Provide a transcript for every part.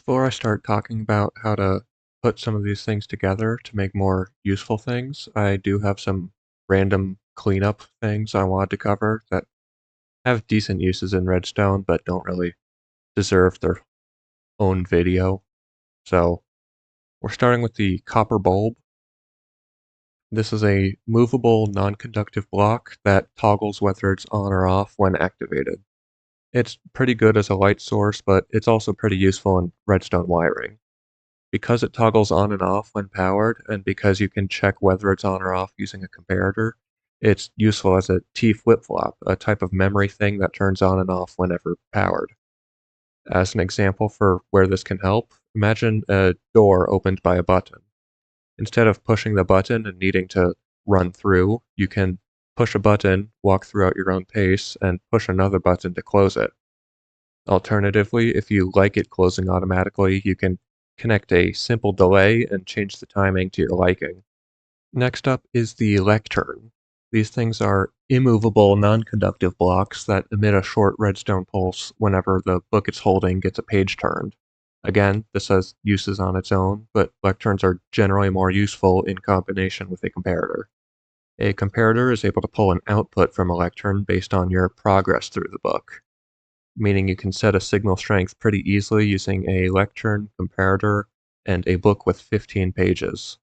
Before I start talking about how to put some of these things together to make more useful things, I do have some random cleanup things I wanted to cover that have decent uses in Redstone but don't really deserve their own video. So we're starting with the copper bulb. This is a movable non-conductive block that toggles whether it's on or off when activated. It's pretty good as a light source, but it's also pretty useful in redstone wiring. Because it toggles on and off when powered, and because you can check whether it's on or off using a comparator, it's useful as a T flip-flop, a type of memory thing that turns on and off whenever powered. As an example for where this can help, imagine a door opened by a button. Instead of pushing the button and needing to run through, you can push a button, walk through at your own pace, and push another button to close it. Alternatively, if you like it closing automatically, you can connect a simple delay and change the timing to your liking. Next up is the lectern. These things are immovable, non-conductive blocks that emit a short redstone pulse whenever the book it's holding gets a page turned. Again, this has uses on its own, but lecterns are generally more useful in combination with a comparator. A comparator is able to pull an output from a lectern based on your progress through the book, meaning you can set a signal strength pretty easily using a lectern, comparator, and a book with 15 pages.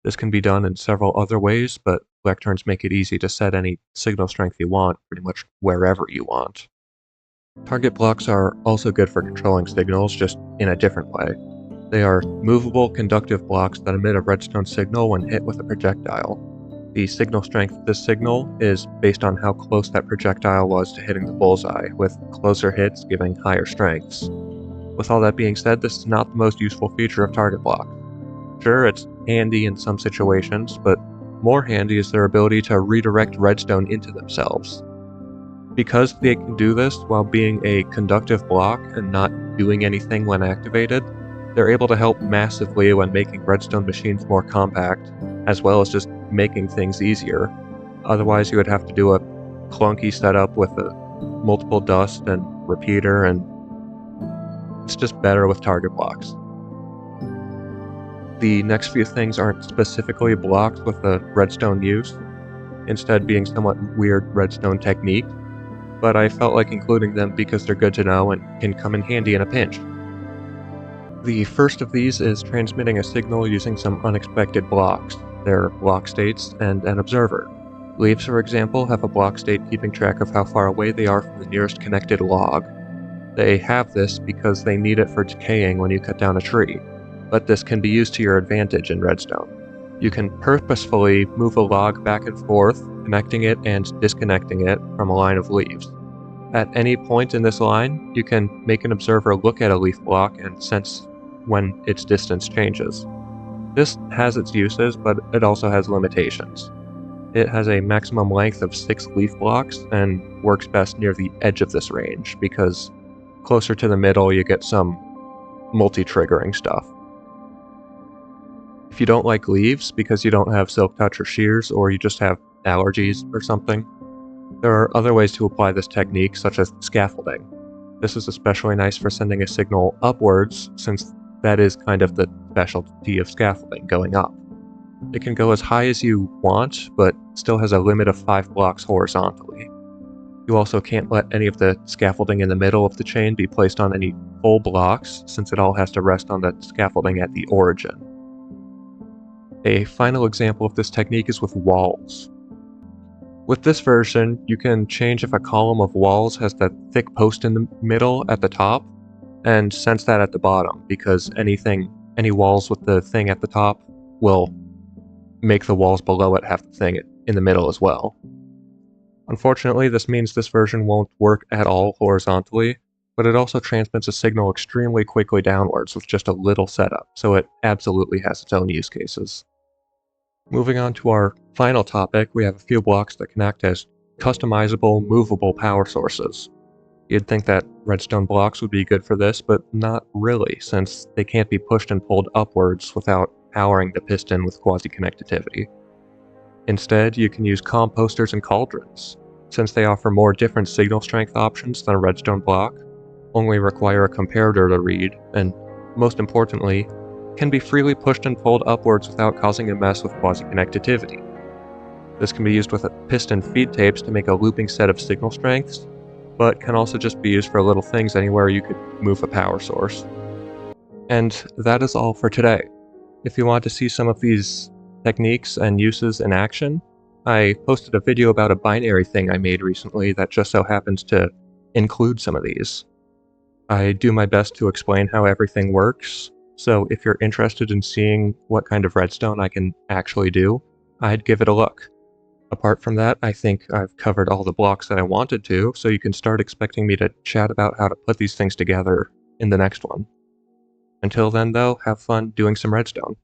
This can be done in several other ways, but lecterns make it easy to set any signal strength you want pretty much wherever you want. Target blocks are also good for controlling signals, just in a different way. They are movable conductive blocks that emit a redstone signal when hit with a projectile. The signal strength of this signal is based on how close that projectile was to hitting the bullseye, with closer hits giving higher strengths. With all that being said, this is not the most useful feature of target blocks. Sure, it's handy in some situations, but more handy is their ability to redirect redstone into themselves. Because they can do this while being a conductive block and not doing anything when activated, they're able to help massively when making redstone machines more compact, as well as just making things easier. Otherwise, you would have to do a clunky setup with a multiple dust and repeater, and it's just better with target blocks. The next few things aren't specifically blocks with a redstone use, instead being somewhat weird redstone techniques, but I felt like including them because they're good to know and can come in handy in a pinch. The first of these is transmitting a signal using some unexpected blocks, their block states, and an observer. Leaves, for example, have a block state keeping track of how far away they are from the nearest connected log. They have this because they need it for decaying when you cut down a tree, but this can be used to your advantage in redstone. You can purposefully move a log back and forth, connecting it and disconnecting it from a line of leaves. At any point in this line, you can make an observer look at a leaf block and sense when its distance changes. This has its uses, but it also has limitations. It has a maximum length of 6 leaf blocks and works best near the edge of this range, because closer to the middle you get some multi-triggering stuff. If you don't like leaves because you don't have silk touch or shears, or you just have allergies or something, there are other ways to apply this technique, such as scaffolding. This is especially nice for sending a signal upwards, since that is kind of the specialty of scaffolding, going up. It can go as high as you want, but still has a limit of 5 blocks horizontally. You also can't let any of the scaffolding in the middle of the chain be placed on any full blocks, since it all has to rest on the scaffolding at the origin. A final example of this technique is with walls. With this version, you can change if a column of walls has that thick post in the middle at the top, and sense that at the bottom, because any walls with the thing at the top will make the walls below it have the thing in the middle as well. Unfortunately, this means this version won't work at all horizontally, but it also transmits a signal extremely quickly downwards with just a little setup, so it absolutely has its own use cases. Moving on to our final topic, we have a few blocks that can act as customizable, movable power sources. You'd think that redstone blocks would be good for this, but not really, since they can't be pushed and pulled upwards without powering the piston with quasi-connectivity. Instead, you can use composters and cauldrons, since they offer more different signal strength options than a redstone block, only require a comparator to read, and most importantly, can be freely pushed and pulled upwards without causing a mess with quasi-connectivity. This can be used with piston feed tapes to make a looping set of signal strengths, but can also just be used for little things anywhere you could move a power source. And that is all for today. If you want to see some of these techniques and uses in action, I posted a video about a binary thing I made recently that just so happens to include some of these. I do my best to explain how everything works, so if you're interested in seeing what kind of redstone I can actually do, I'd give it a look. Apart from that, I think I've covered all the blocks that I wanted to, so you can start expecting me to chat about how to put these things together in the next one. Until then, though, have fun doing some redstone.